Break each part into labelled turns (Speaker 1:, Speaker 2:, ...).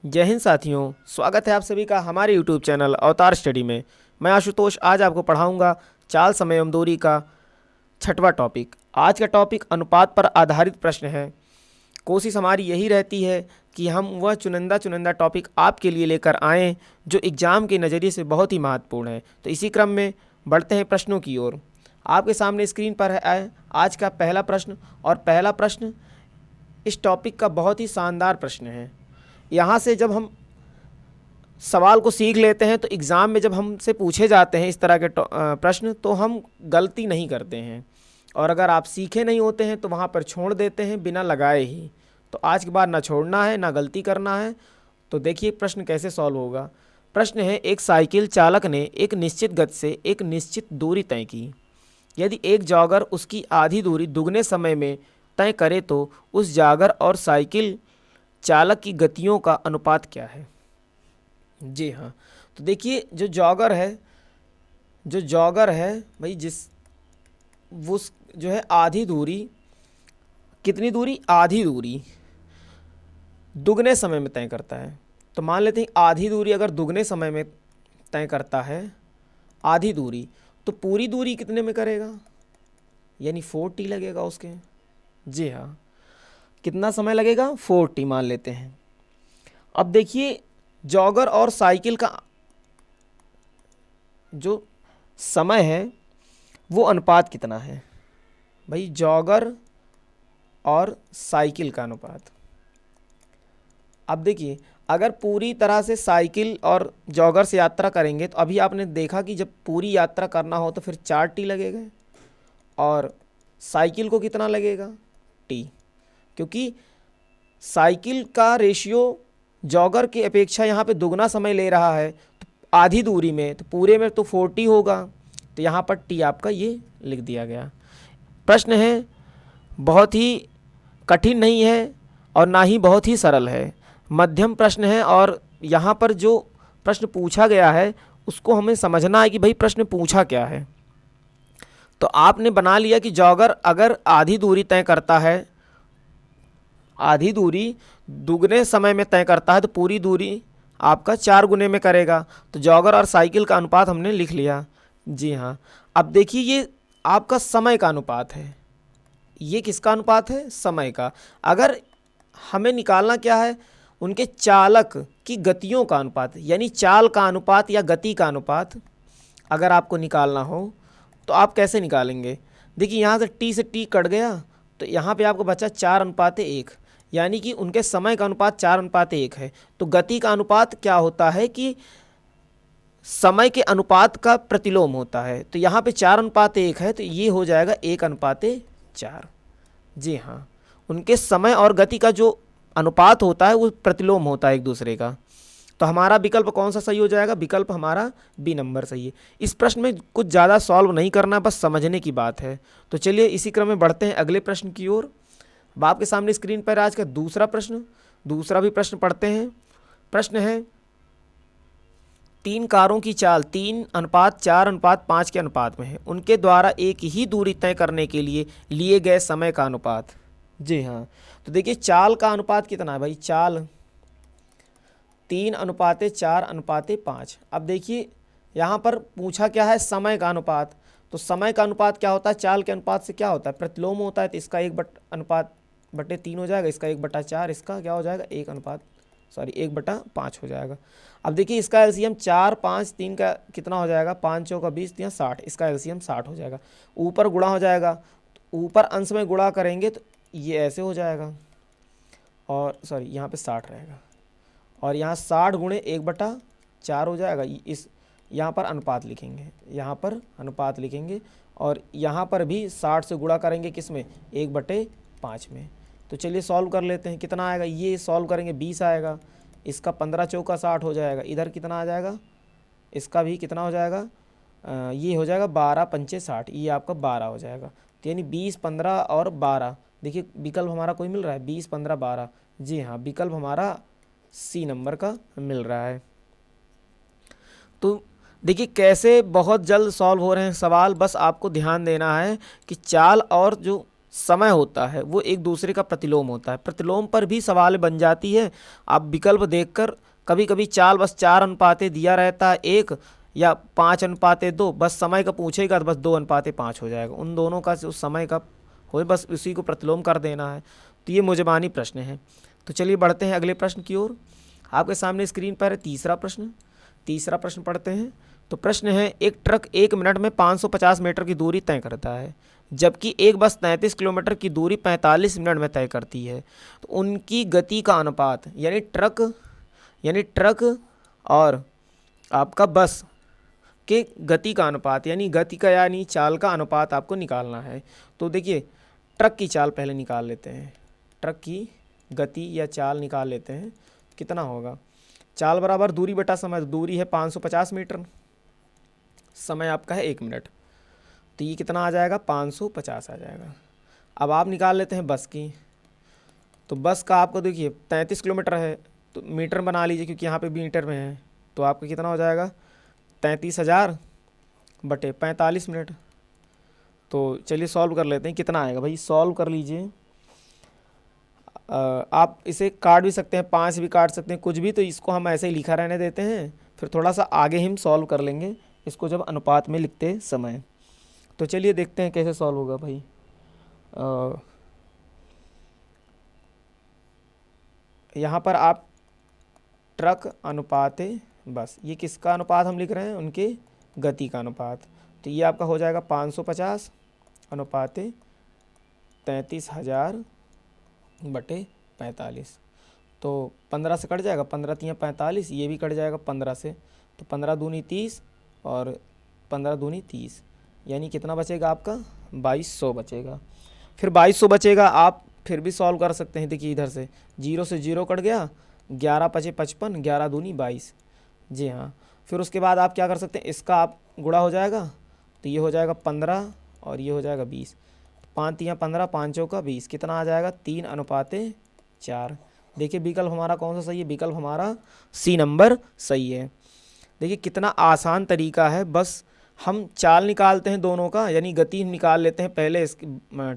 Speaker 1: जय हिंद साथियों, स्वागत है आप सभी का हमारे YouTube चैनल अवतार स्टडी में। मैं आशुतोष आज आपको पढ़ाऊंगा चाल, समय एवं दूरी का छठवां टॉपिक। आज का टॉपिक अनुपात पर आधारित प्रश्न है। कोशिश हमारी यही रहती है कि हम वह चुनिंदा टॉपिक आपके लिए लेकर आएँ जो एग्ज़ाम के नज़रिए से बहुत ही महत्वपूर्ण है। तो इसी क्रम में बढ़ते हैं प्रश्नों की ओर। आपके सामने स्क्रीन पर है आज का पहला प्रश्न, और पहला प्रश्न इस टॉपिक का बहुत ही शानदार प्रश्न है। यहाँ से जब हम सवाल को सीख लेते हैं तो एग्ज़ाम में जब हमसे पूछे जाते हैं इस तरह के प्रश्न तो हम गलती नहीं करते हैं, और अगर आप सीखे नहीं होते हैं तो वहाँ पर छोड़ देते हैं बिना लगाए ही। तो आज के बाद ना छोड़ना है ना गलती करना है। तो देखिए प्रश्न कैसे सॉल्व होगा। प्रश्न है, एक साइकिल चालक ने एक निश्चित गति से एक निश्चित दूरी तय की। यदि एक जॉगर उसकी आधी दूरी दुगने समय में तय करे तो उस जॉगर और साइकिल चालक की गतियों का अनुपात क्या है। जी हाँ, तो देखिए जो जॉगर है भाई, वो जो है आधी दूरी, कितनी दूरी, आधी दूरी दुगने समय में तय करता है। तो मान लेते हैं आधी दूरी अगर दुगने समय में तय करता है आधी दूरी, तो पूरी दूरी कितने में करेगा, यानी 4t लगेगा उसके। जी हाँ, कितना समय लगेगा, 4t मान लेते हैं। अब देखिए जॉगर और साइकिल का जो समय है वो अनुपात कितना है भाई, जॉगर और साइकिल का अनुपात। अब देखिए अगर पूरी तरह से साइकिल और जॉगर से यात्रा करेंगे तो अभी आपने देखा कि जब पूरी यात्रा करना हो तो फिर 4t लगेगा, और साइकिल को कितना लगेगा, t, क्योंकि साइकिल का रेशियो जॉगर की अपेक्षा यहाँ पे दुगना समय ले रहा है तो आधी दूरी में, तो पूरे में तो 4t होगा। तो यहाँ पर t आपका ये लिख दिया गया। प्रश्न है बहुत ही कठिन नहीं है और ना ही बहुत ही सरल है, मध्यम प्रश्न है। और यहाँ पर जो प्रश्न पूछा गया है उसको हमें समझना है कि भाई प्रश्न पूछा क्या है। तो आपने बना लिया कि जॉगर अगर आधी दूरी तय करता है, आधी दूरी दुगने समय में तय करता है तो पूरी दूरी आपका 4 गुने में करेगा। तो जॉगर और साइकिल का अनुपात हमने लिख लिया। जी हाँ, अब देखिए ये आपका समय का अनुपात है। ये किसका अनुपात है, समय का। अगर हमें निकालना क्या है, उनके चालक की गतियों का अनुपात, यानी चाल का अनुपात या गति का अनुपात अगर आपको निकालना हो तो आप कैसे निकालेंगे। देखिए यहाँ से टी से टी कट गया तो यहाँ पे आपको बचा 4:1, यानी कि उनके समय का अनुपात 4:1 है। तो गति का अनुपात क्या होता है कि समय के अनुपात का प्रतिलोम होता है। तो यहाँ पे 4:1 है तो ये हो जाएगा 1:4। जी हाँ, उनके समय और गति का जो अनुपात होता है वो प्रतिलोम होता है एक दूसरे का। तो हमारा विकल्प कौन सा सही हो जाएगा, विकल्प हमारा बी नंबर सही है। इस प्रश्न में कुछ ज़्यादा सॉल्व नहीं करना, बस समझने की बात है। तो चलिए इसी क्रम में बढ़ते हैं अगले प्रश्न की ओर। अब आपके सामने स्क्रीन पर आज का दूसरा भी प्रश्न पढ़ते हैं। प्रश्न है, 3 कारों की चाल 3:4:5 के अनुपात में है। उनके द्वारा एक ही दूरी तय करने के लिए गए समय का अनुपात। जी हाँ, तो देखिए चाल का अनुपात कितना है भाई, चाल 3:4:5। अब देखिए यहाँ पर पूछा क्या है, समय का अनुपात। तो समय का अनुपात क्या होता है, चाल के अनुपात से क्या होता है, प्रतिलोम होता है। तो इसका 1/3 हो जाएगा, इसका 1/4, इसका क्या हो जाएगा 1/5 हो जाएगा। अब देखिए इसका एलसीएम 4, 5, 3 का कितना हो जाएगा, 5 चौका 20 या 60, इसका एलसीएम 60 हो जाएगा। ऊपर गुणा हो जाएगा, तो ऊपर अंश में गुणा करेंगे तो ये ऐसे हो जाएगा, और सॉरी यहाँ पे 60 रहेगा, और यहाँ 60 गुणे 1/4 हो जाएगा। इस यहाँ पर अनुपात लिखेंगे, और यहाँ पर भी 60 से गुणा करेंगे किस में, 1/5 में। तो चलिए सॉल्व कर लेते हैं, कितना आएगा, ये सॉल्व करेंगे 20 आएगा, इसका 15 चौका 60 हो जाएगा, इधर कितना आ जाएगा, इसका भी कितना हो जाएगा, ये हो जाएगा 12 पंचे 60, ये आपका 12 हो जाएगा। तो यानी 20, 15 और 12, देखिए विकल्प हमारा कोई मिल रहा है, 20, 15, 12। जी हाँ, विकल्प हमारा सी नंबर का मिल रहा है। तो देखिए कैसे बहुत जल्द सॉल्व हो रहे हैं सवाल, बस आपको ध्यान देना है कि चाल और जो समय होता है वो एक दूसरे का प्रतिलोम होता है। प्रतिलोम पर भी सवाल बन जाती है। आप विकल्प देखकर कभी कभी चाल बस 4 अनुपाते दिया रहता है 1 या 5 अनुपाते 2, बस समय का पूछेगा तो बस 2 अनुपाते 5 हो जाएगा। उन दोनों का जो समय का हो बस उसी को प्रतिलोम कर देना है। तो ये मुजबानी प्रश्न है। तो चलिए बढ़ते हैं अगले प्रश्न की ओर। आपके सामने स्क्रीन पर है तीसरा प्रश्न। तीसरा प्रश्न पढ़ते हैं। तो प्रश्न है, एक ट्रक 1 मिनट में 550 मीटर की दूरी तय करता है, जबकि एक बस 33 किलोमीटर की दूरी 45 मिनट में तय करती है। तो उनकी गति का अनुपात, यानी ट्रक और आपका बस के गति का अनुपात, यानी चाल का अनुपात आपको निकालना है। तो देखिए, ट्रक की चाल पहले निकाल लेते हैं। ट्रक की गति या चाल निकाल लेते हैं। कितना होगा? चाल बराबर दूरी बटा समय। दूरी है 550 मीटर, समय आपका है 1 मिनट, तो ये कितना आ जाएगा? 550 आ जाएगा। अब आप निकाल लेते हैं बस की। तो बस का आपको देखिए 33 किलोमीटर है, तो मीटर बना लीजिए क्योंकि यहाँ पे मीटर में है। तो आपका कितना हो जाएगा? 33,000 बटे 45 मिनट। तो चलिए सॉल्व कर लेते हैं। कितना आएगा भाई? सॉल्व कर लीजिए। आप इसे काट भी सकते हैं, 5 भी काट सकते हैं, कुछ भी। तो इसको हम ऐसे ही लिखा रहने देते हैं, फिर थोड़ा सा आगे हम सॉल्व कर लेंगे इसको जब अनुपात में लिखते समय। तो चलिए देखते हैं कैसे सॉल्व होगा भाई। यहाँ पर आप ट्रक अनुपाते बस, ये किसका अनुपात हम लिख रहे हैं? उनके गति का अनुपात। तो ये आपका हो जाएगा 550 अनुपाते 33,000 बटे 45। तो 15 से कट जाएगा, 15 तियाँ 45, ये भी कट जाएगा 15 से। तो 15 दूनी 30 और 15 दूनी 30, यानी कितना बचेगा आपका? 2200 बचेगा। फिर 2200 बचेगा, आप फिर भी सॉल्व कर सकते हैं। देखिए इधर से 0 से 0 कट गया, 11 पचे 55, 11 दूनी 22। जी हाँ। फिर उसके बाद आप क्या कर सकते हैं, इसका आप गुणा हो जाएगा, तो ये हो जाएगा 15 और ये हो जाएगा 20। 5 तियाँ 15, 5 चौका 20, कितना आ जाएगा? 3:4। देखिए विकल्प हमारा कौन सा सही है? विकल्प हमारा सी नंबर सही है। देखिए कितना आसान तरीका है। बस हम चाल निकालते हैं दोनों का, यानी गति निकाल लेते हैं पहले इसकी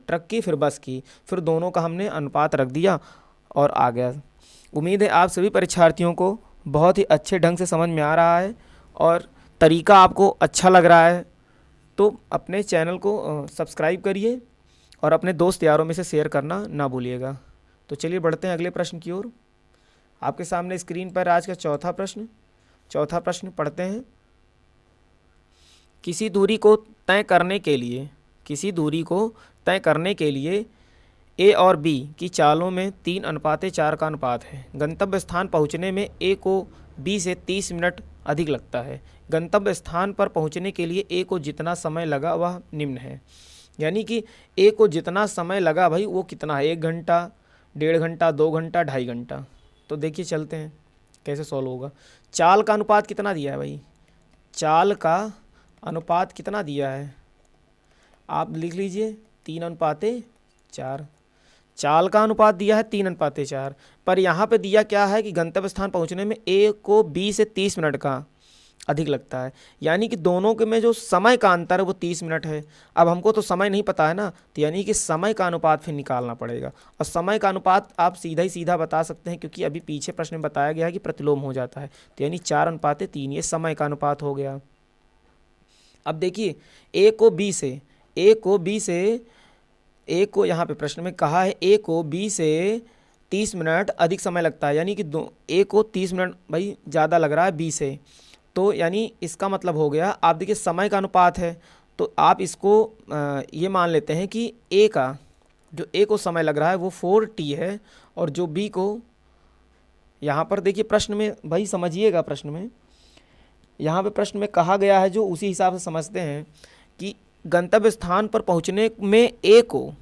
Speaker 1: ट्रक की, फिर बस की, फिर दोनों का हमने अनुपात रख दिया और आ गया। उम्मीद है आप सभी परीक्षार्थियों को बहुत ही अच्छे ढंग से समझ में आ रहा है और तरीका आपको अच्छा लग रहा है। तो अपने चैनल को सब्सक्राइब करिए और अपने दोस्त यारों में से शेयर करना ना भूलिएगा। तो चलिए बढ़ते हैं अगले प्रश्न की ओर। आपके सामने स्क्रीन पर आज का चौथा प्रश्न पढ़ते हैं। किसी दूरी को तय करने के लिए ए और बी की चालों में 3:4 का अनुपात है। गंतव्य स्थान पहुंचने में ए को बी से 30 मिनट अधिक लगता है। गंतव्य स्थान पर पहुंचने के लिए ए को जितना समय लगा वह निम्न है। यानी कि ए को जितना समय लगा भाई वो कितना है? 1 घंटा, 1.5 घंटा, 2 घंटा, 2.5 घंटा। तो देखिए चलते हैं कैसे सॉल्व होगा। चाल का अनुपात कितना दिया है भाई? चाल का अनुपात कितना दिया है? आप लिख लीजिए 3:4। चाल का अनुपात दिया है 3:4, पर यहाँ पे दिया क्या है कि गंतव्य स्थान पहुँचने में ए को बी से 30 मिनट का अधिक लगता है। यानी कि दोनों के में जो समय का अंतर है वो 30 मिनट है। अब हमको तो समय नहीं पता है ना, तो यानी कि समय का अनुपात फिर निकालना पड़ेगा। और समय का अनुपात आप सीधा बता सकते हैं, क्योंकि अभी पीछे प्रश्न में बताया गया है कि प्रतिलोम हो जाता है। तो यानी 4:3 ये समय का अनुपात हो गया। अब देखिए ए को यहाँ पे प्रश्न में कहा है ए को बी से 30 मिनट अधिक समय लगता है। यानी कि ए को 30 मिनट भाई ज़्यादा लग रहा है बी से। तो यानी इसका मतलब हो गया, आप देखिए समय का अनुपात है तो आप इसको ये मान लेते हैं कि ए को समय लग रहा है वो 4t है, और जो बी को यहाँ पर देखिए प्रश्न में भाई समझिएगा, यहाँ पे प्रश्न में कहा गया है जो उसी हिसाब से समझते हैं कि गंतव्य स्थान पर पहुँचने में ए को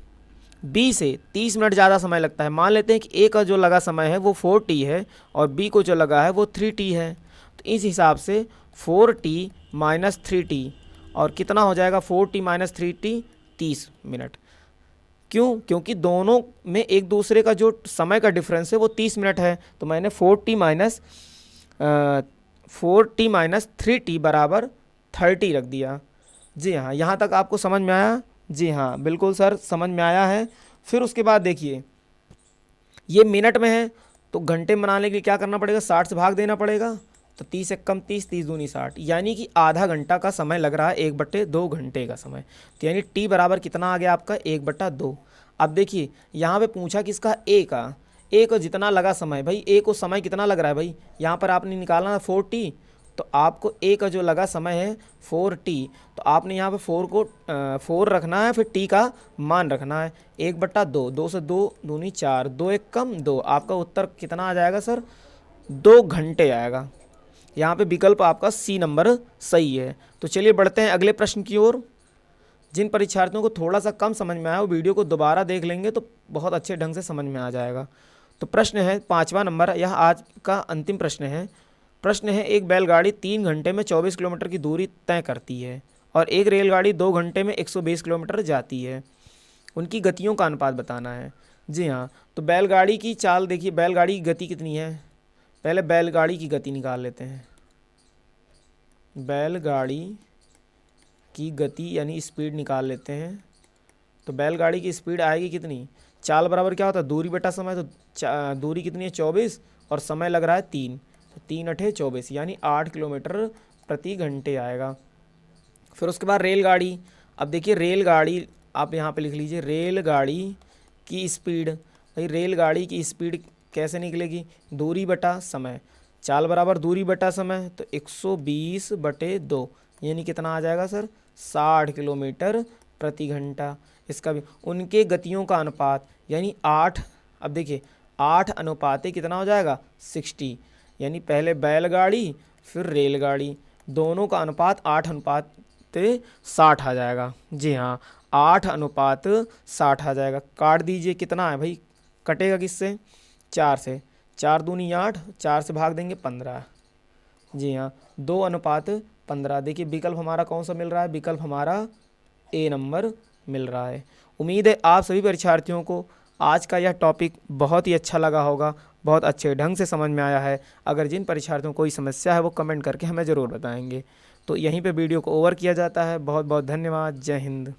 Speaker 1: बी से 30 मिनट ज़्यादा समय लगता है। मान लेते हैं कि ए का जो लगा समय है वो 4t है और बी को जो लगा है वो 3t है। तो इस हिसाब से 4t - 3t, और कितना हो जाएगा 4t - 3t? 30 मिनट। क्यों? क्योंकि दोनों में एक दूसरे का जो समय का डिफरेंस है वो 30 मिनट है। तो मैंने 4t - 3t बराबर 30 रख दिया। जी हाँ, यहाँ तक आपको समझ में आया? जी हाँ, बिल्कुल सर, समझ में आया है। फिर उसके बाद देखिए, ये मिनट में है तो घंटे में बनाने के लिए क्या करना पड़ेगा, 60 से भाग देना पड़ेगा। तो 30 एक कम 30, 30 दूनी 60, यानी कि आधा घंटा का समय लग रहा है 1/2 घंटे का समय। तो यानी टी बराबर कितना आ गया आपका, 1/2। अब देखिए यहाँ पे पूछा किसका, ए का। ए को जितना लगा समय, भाई ए को समय कितना लग रहा है भाई, यहाँ पर आपने निकालना है 4t। तो आपको ए का जो लगा समय है 4t, तो आपने यहाँ पे 4 को 4 रखना है, फिर टी का मान रखना है 1/2। 2 से 2 दूनी 4, 2 एक कम 2। आपका उत्तर कितना आ जाएगा सर, 2 घंटे आएगा। यहाँ पे विकल्प आपका सी नंबर सही है। तो चलिए बढ़ते हैं अगले प्रश्न की ओर। जिन परीक्षार्थियों को थोड़ा सा कम समझ में आया वो वीडियो को दोबारा देख लेंगे तो बहुत अच्छे ढंग से समझ में आ जाएगा। तो प्रश्न है 5वां नंबर, यह आज का अंतिम प्रश्न है। प्रश्न है, एक बैलगाड़ी 3 घंटे में 24 किलोमीटर की दूरी तय करती है और एक रेलगाड़ी 2 घंटे में 120 किलोमीटर जाती है। उनकी गतियों का अनुपात बताना है। जी हाँ, तो बैलगाड़ी की चाल देखिए, बैलगाड़ी की गति कितनी है, पहले बैलगाड़ी की गति निकाल लेते हैं। बैलगाड़ी की गति यानी स्पीड निकाल लेते हैं। तो बैलगाड़ी की स्पीड आएगी कितनी, चाल बराबर क्या होता है, दूरी बटा समय। तो दूरी कितनी है 24 और समय लग रहा है 3, तो 3 अठे 24 यानी 8 किलोमीटर प्रति घंटे आएगा। फिर उसके बाद रेलगाड़ी। अब देखिए रेलगाड़ी आप यहाँ पे लिख लीजिए, रेलगाड़ी की स्पीड। भाई रेलगाड़ी की स्पीड कैसे निकलेगी, दूरी बटा समय। चाल बराबर दूरी बटा समय, तो 120/2 यानी कितना आ जाएगा सर, 60 किलोमीटर प्रति घंटा। इसका भी उनके गतियों का अनुपात यानी 8। अब देखिए 8 अनुपाते कितना हो जाएगा, 60, यानी पहले बैलगाड़ी फिर रेलगाड़ी, दोनों का अनुपात 8:60 आ जाएगा। जी हाँ, 8:60 आ जाएगा। काट दीजिए, कितना है भाई, कटेगा किससे, 4 से। 4 दूनी 8, 4 से भाग देंगे 15। जी हाँ, 2:15। देखिए विकल्प हमारा कौन सा मिल रहा है, विकल्प हमारा ए नंबर मिल रहा है। उम्मीद है आप सभी परीक्षार्थियों को आज का यह टॉपिक बहुत ही अच्छा लगा होगा, बहुत अच्छे ढंग से समझ में आया है। अगर जिन परीक्षार्थियों को कोई समस्या है वो कमेंट करके हमें ज़रूर बताएंगे। तो यहीं पे वीडियो को ओवर किया जाता है। बहुत बहुत धन्यवाद। जय हिंद।